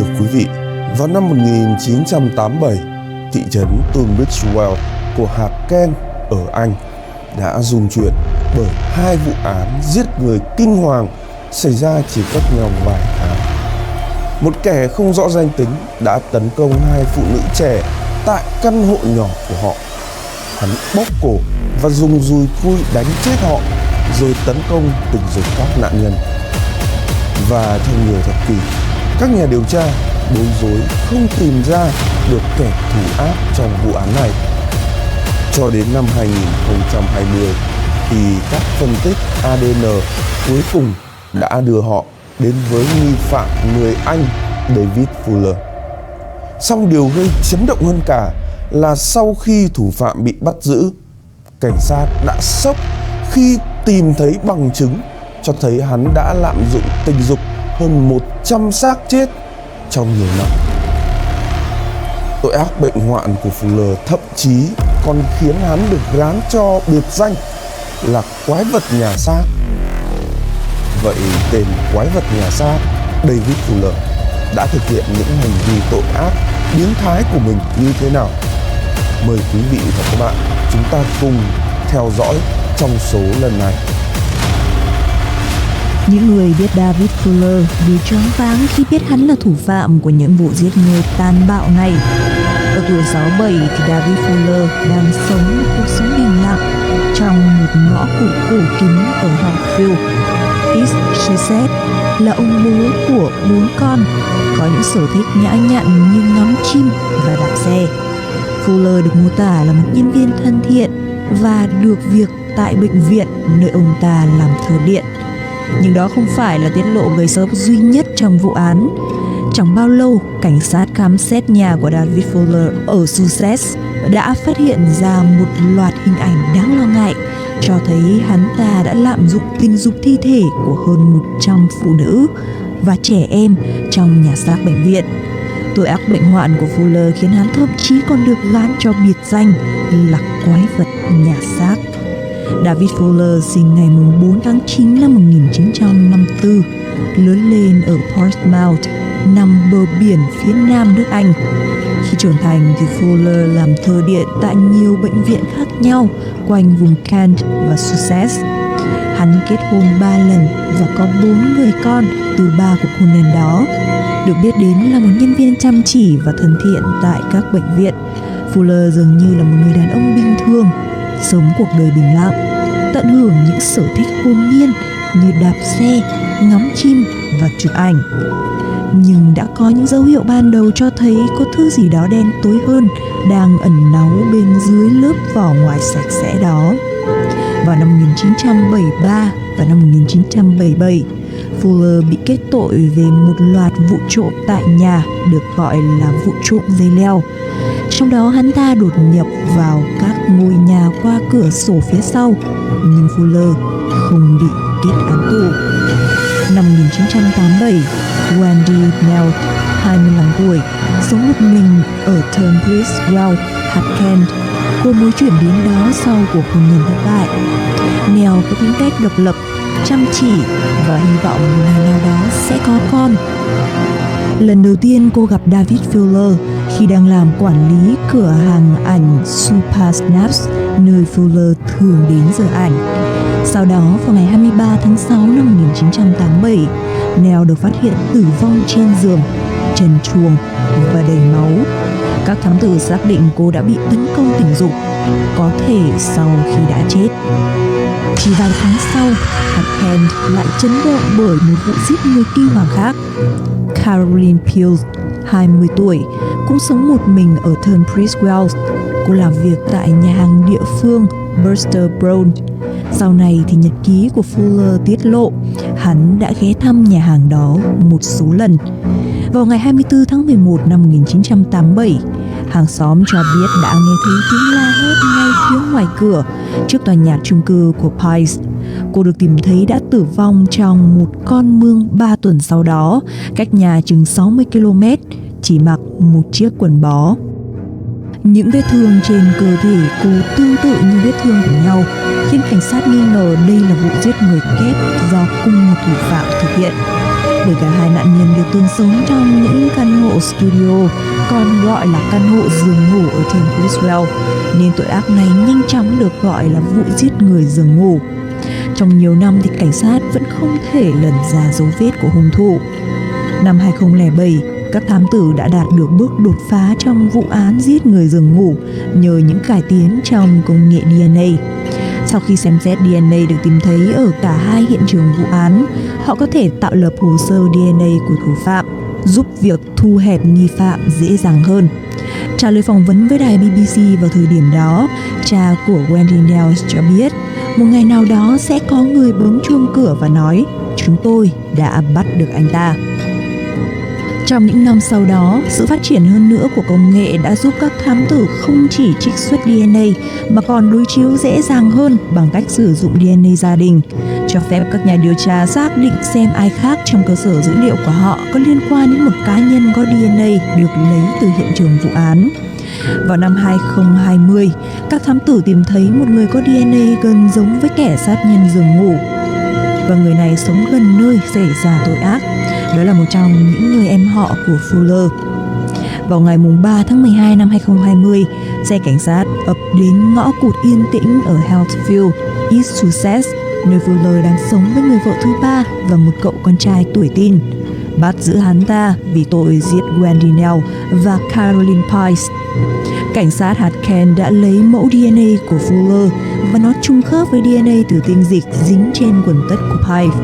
Thưa quý vị, vào năm 1987, thị trấn Tunbridge Wells của hạt Kent ở Anh đã rung chuyển bởi hai vụ án giết người kinh hoàng xảy ra chỉ cách nhau vài tháng. Một kẻ không rõ danh tính đã tấn công hai phụ nữ trẻ tại căn hộ nhỏ của họ. Hắn bóp cổ và dùng dùi cui đánh chết họ, rồi tấn công tình dục các nạn nhân. Và trong nhiều thập kỷ, các nhà điều tra bối rối không tìm ra được kẻ thủ ác trong vụ án này. Cho đến năm 2020 thì các phân tích ADN cuối cùng đã đưa họ đến với nghi phạm người Anh David Fuller. Song điều gây chấn động hơn cả là sau khi thủ phạm bị bắt giữ, cảnh sát đã sốc khi tìm thấy bằng chứng cho thấy hắn đã lạm dụng tình dục hơn 100 xác chết trong nhiều năm. Tội ác bệnh hoạn của Fuller thậm chí còn khiến hắn được gán cho biệt danh là quái vật nhà xác. Vậy tên quái vật nhà xác David Fuller đã thực hiện những hành vi tội ác biến thái của mình như thế nào? Mời quý vị và các bạn chúng ta cùng theo dõi trong số lần này. Những người biết David Fuller bị choáng váng khi biết hắn là thủ phạm của những vụ giết người tàn bạo này. Ở tuổi 67 thì David Fuller đang sống một cuộc sống bình lặng trong một ngõ cũ cổ kính ở Hatfield, East Sussex, là ông bố của 4 con, có những sở thích nhã nhặn như ngắm chim và đạp xe. Fuller được mô tả là một nhân viên thân thiện và được việc tại bệnh viện nơi ông ta làm thợ điện. Nhưng đó không phải là tiết lộ gây sốc duy nhất trong vụ án. Chẳng bao lâu, cảnh sát khám xét nhà của David Fuller ở Sussex đã phát hiện ra một loạt hình ảnh đáng lo ngại cho thấy hắn ta đã lạm dụng tình dục thi thể của hơn 100 phụ nữ và trẻ em trong nhà xác bệnh viện. Tội ác bệnh hoạn của Fuller khiến hắn thậm chí còn được gán cho biệt danh là quái vật nhà xác. David Fuller sinh ngày 4 tháng 9 năm 1954, lớn lên ở Portsmouth, nằm bờ biển phía nam nước Anh. Khi trưởng thành thì Fuller làm thợ điện tại nhiều bệnh viện khác nhau quanh vùng Kent và Sussex. Hắn kết hôn 3 lần và có 4 người con từ 3 cuộc hôn nhân đó. Được biết đến là một nhân viên chăm chỉ và thân thiện tại các bệnh viện, Fuller dường như là một người đàn ông bình thường, sống cuộc đời bình lặng, tận hưởng những sở thích hồn nhiên như đạp xe, ngắm chim và chụp ảnh. Nhưng đã có những dấu hiệu ban đầu cho thấy có thứ gì đó đen tối hơn đang ẩn náu bên dưới lớp vỏ ngoài sạch sẽ đó. Vào năm 1973 và năm 1977, Fuller bị kết tội về một loạt vụ trộm tại nhà được gọi là vụ trộm dây leo. Trong đó hắn ta đột nhập vào các ngôi nhà qua cửa sổ phía sau, nhưng Fuller không bị kết án tù. Năm 1987, Wendy Nell, 25 tuổi, sống một mình ở Tunbridge Wells, hạt Kent. Cô mới chuyển đến đó sau cuộc hôn nhân thất bại. Nell có tính cách độc lập, chăm chỉ và hy vọng một ngày nào đó sẽ có con. Lần đầu tiên cô gặp David Fuller khi đang làm quản lý cửa hàng ảnh Super Snaps, nơi Fuller thường đến giờ ảnh. Sau đó, vào ngày 23 tháng 6 năm 1987, Nell được phát hiện tử vong trên giường, trần truồng và đầy máu. Các thám tử xác định cô đã bị tấn công tình dục, có thể sau khi đã chết. Chỉ vài tháng sau, hạt Kent lại chấn động bởi một vụ giết người kinh hoàng khác. Caroline Peels, 20 tuổi, cũng sống một mình ở Tunbridge Wells. Cô làm việc tại nhà hàng địa phương Bristol Brown. Sau này thì nhật ký của Fuller tiết lộ hắn đã ghé thăm nhà hàng đó một số lần. Vào ngày 24 tháng 11 năm 1987, hàng xóm cho biết đã nghe thấy tiếng la hét ngay phía ngoài cửa trước tòa nhà chung cư của Pies. Cô được tìm thấy đã tử vong trong một con mương 3 tuần sau đó, cách nhà chừng 60 km, chỉ mặc một chiếc quần bó. Những vết thương trên cơ thể cô tương tự như vết thương của nhau, khiến cảnh sát nghi ngờ đây là vụ giết người kép do cùng một thủ phạm thực hiện. bởi cả hai nạn nhân đều từng sống trong những căn hộ studio, còn gọi là căn hộ giường ngủ ở thành Criswell, nên tội ác này nhanh chóng được gọi là vụ giết người giường ngủ. Trong nhiều năm thì cảnh sát vẫn không thể lần ra dấu vết của hung thủ. Năm 2007, các thám tử đã đạt được bước đột phá trong vụ án giết người giường ngủ nhờ những cải tiến trong công nghệ DNA. Sau khi xem xét DNA được tìm thấy ở cả hai hiện trường vụ án, họ có thể tạo lập hồ sơ DNA của thủ phạm, giúp việc thu hẹp nghi phạm dễ dàng hơn. Trả lời phỏng vấn với đài BBC vào thời điểm đó, cha của Wendy Nels cho biết, một ngày nào đó sẽ có người bấm chuông cửa và nói, chúng tôi đã bắt được anh ta. Trong những năm sau đó, sự phát triển hơn nữa của công nghệ đã giúp các thám tử không chỉ trích xuất DNA mà còn đối chiếu dễ dàng hơn bằng cách sử dụng DNA gia đình, cho phép các nhà điều tra xác định xem ai khác trong cơ sở dữ liệu của họ có liên quan đến một cá nhân có DNA được lấy từ hiện trường vụ án. Vào năm 2020, các thám tử tìm thấy một người có DNA gần giống với kẻ sát nhân giường ngủ, và người này sống gần nơi xảy ra tội ác. Đó là một trong những người em họ của Fuller. Vào ngày 3 tháng 12 năm 2020, xe cảnh sát ập đến ngõ cụt yên tĩnh ở Healthfield, East Sussex, nơi Fuller đang sống với người vợ thứ ba và một cậu con trai tuổi teen, bắt giữ hắn ta vì tội giết Wendy Nell và Caroline Pice. Cảnh sát hạt Kent đã lấy mẫu DNA của Fuller và nó trùng khớp với DNA từ tinh dịch dính trên quần tất của Pice.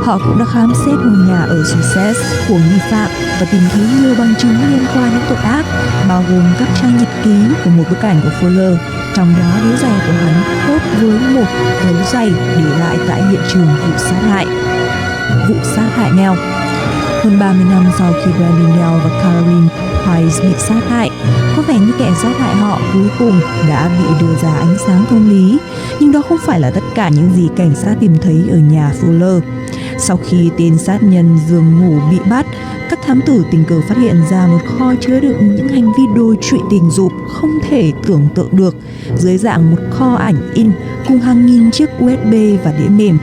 Họ cũng đã khám xét ngôi nhà ở Sussex của nghi phạm và tìm thấy nhiều bằng chứng liên quan đến tội ác, bao gồm các trang nhật ký của một bức ảnh của Fuller, trong đó đế giày của hắn khớp với một dấu giày để lại tại hiện trường vụ sát hại Nell. Hơn 30 năm sau khi Wendy Nell và Caroline Pice bị sát hại, có vẻ như kẻ sát hại họ cuối cùng đã bị đưa ra ánh sáng công lý, nhưng đó không phải là tất cả những gì cảnh sát tìm thấy ở nhà Fuller. Sau khi tên sát nhân giường ngủ bị bắt, các thám tử tình cờ phát hiện ra một kho chứa đựng những hành vi đồi trụy tình dục không thể tưởng tượng được dưới dạng một kho ảnh in cùng hàng nghìn chiếc USB và đĩa mềm.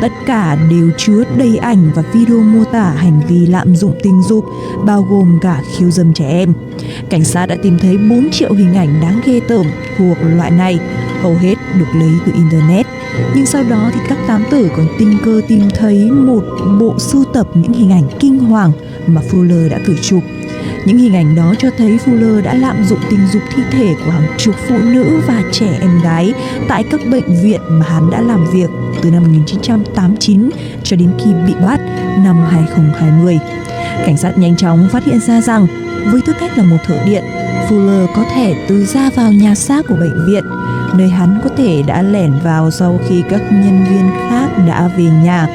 Tất cả đều chứa đầy ảnh và video mô tả hành vi lạm dụng tình dục, bao gồm cả khiêu dâm trẻ em. Cảnh sát đã tìm thấy 4 triệu hình ảnh đáng ghê tởm thuộc loại này, hầu hết được lấy từ Internet. Nhưng sau đó thì các thám tử còn tình cờ tìm thấy một bộ sưu tập những hình ảnh kinh hoàng mà Fuller đã tự chụp. Những hình ảnh đó cho thấy Fuller đã lạm dụng tình dục thi thể của hàng chục phụ nữ và trẻ em gái tại các bệnh viện mà hắn đã làm việc từ năm 1989 cho đến khi bị bắt năm 2020. Cảnh sát nhanh chóng phát hiện ra rằng với tư cách là một thợ điện, Fuller có thể từ ra vào nhà xác của bệnh viện, nơi hắn có thể đã lẻn vào sau khi các nhân viên khác đã về nhà.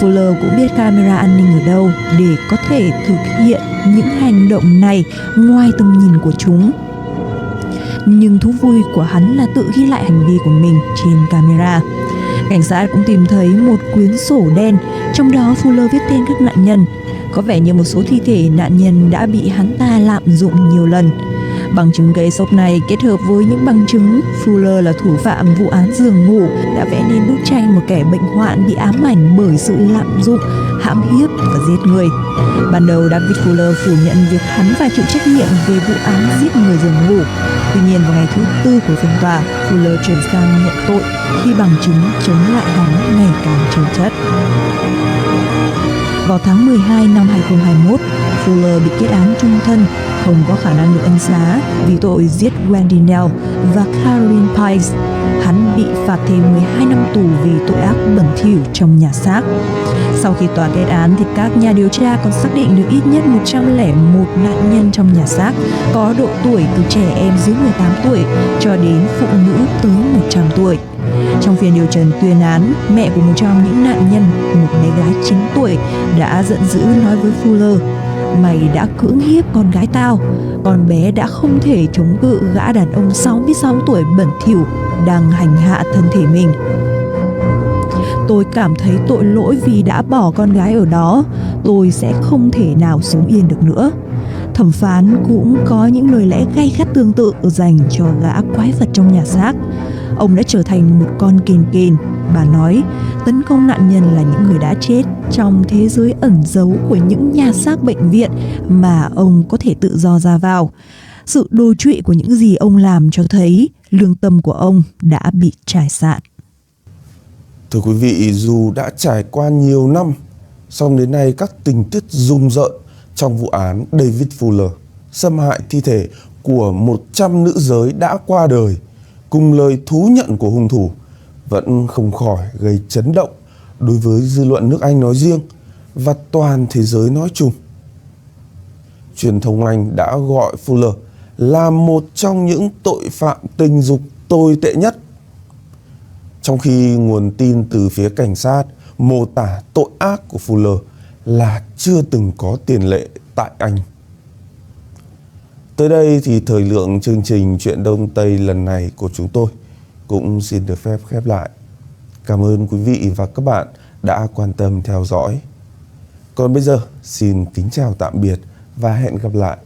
Fuller cũng biết camera an ninh ở đâu để có thể thực hiện những hành động này ngoài tầm nhìn của chúng. Nhưng thú vui của hắn là tự ghi lại hành vi của mình trên camera. Cảnh sát cũng tìm thấy một quyển sổ đen, trong đó Fuller viết tên các nạn nhân. Có vẻ như một số thi thể nạn nhân đã bị hắn ta lạm dụng nhiều lần. Bằng chứng gây sốc này kết hợp với những bằng chứng Fuller là thủ phạm vụ án giường ngủ đã vẽ nên bức tranh một kẻ bệnh hoạn bị ám ảnh bởi sự lạm dụng, hãm hiếp và giết người. Ban đầu David Fuller phủ nhận việc hắn phải chịu trách nhiệm về vụ án giết người giường ngủ. Tuy nhiên vào ngày thứ 4 của phiên tòa, Fuller chuyển sang nhận tội khi bằng chứng chống lại hắn ngày càng trồng chất. Vào tháng 12 năm 2021, Fuller bị kết án chung thân, không có khả năng được ân xá vì tội giết Wendy Nell và Caroline Pice. Hắn bị phạt thêm 12 năm tù vì tội ác bẩn thỉu trong nhà xác. Sau khi tòa kết án thì các nhà điều tra còn xác định được ít nhất 101 nạn nhân trong nhà xác có độ tuổi từ trẻ em dưới 18 tuổi cho đến phụ nữ tới 100 tuổi. Trong phiên điều trần tuyên án, mẹ của một trong những nạn nhân, một bé gái 9 tuổi, đã giận dữ nói với Fuller: "Mày đã cưỡng hiếp con gái tao, con bé đã không thể chống cự gã đàn ông 66 tuổi bẩn thỉu đang hành hạ thân thể mình. Tôi cảm thấy tội lỗi vì đã bỏ con gái ở đó, tôi sẽ không thể nào sống yên được nữa." Thẩm phán cũng có những lời lẽ gay gắt tương tự dành cho gã quái vật trong nhà xác. "Ông đã trở thành một con kền kền," bà nói. tấn công nạn nhân là những người đã chết trong thế giới ẩn giấu của những nhà xác bệnh viện mà ông có thể tự do ra vào. Sự đồi trụy của những gì ông làm cho thấy lương tâm của ông đã bị trải sạn. Thưa quý vị, dù đã trải qua nhiều năm, song đến nay các tình tiết rùng rợn trong vụ án David Fuller xâm hại thi thể của 100 nữ giới đã qua đời cùng lời thú nhận của hung thủ vẫn không khỏi gây chấn động đối với dư luận nước Anh nói riêng và toàn thế giới nói chung. Truyền thông Anh đã gọi Fuller là một trong những tội phạm tình dục tồi tệ nhất, trong khi nguồn tin từ phía cảnh sát mô tả tội ác của Fuller là chưa từng có tiền lệ tại Anh. Tới đây thì thời lượng chương trình Chuyện Đông Tây lần này của chúng tôi cũng xin được phép khép lại. Cảm ơn quý vị và các bạn đã quan tâm theo dõi. Còn bây giờ, xin kính chào tạm biệt và hẹn gặp lại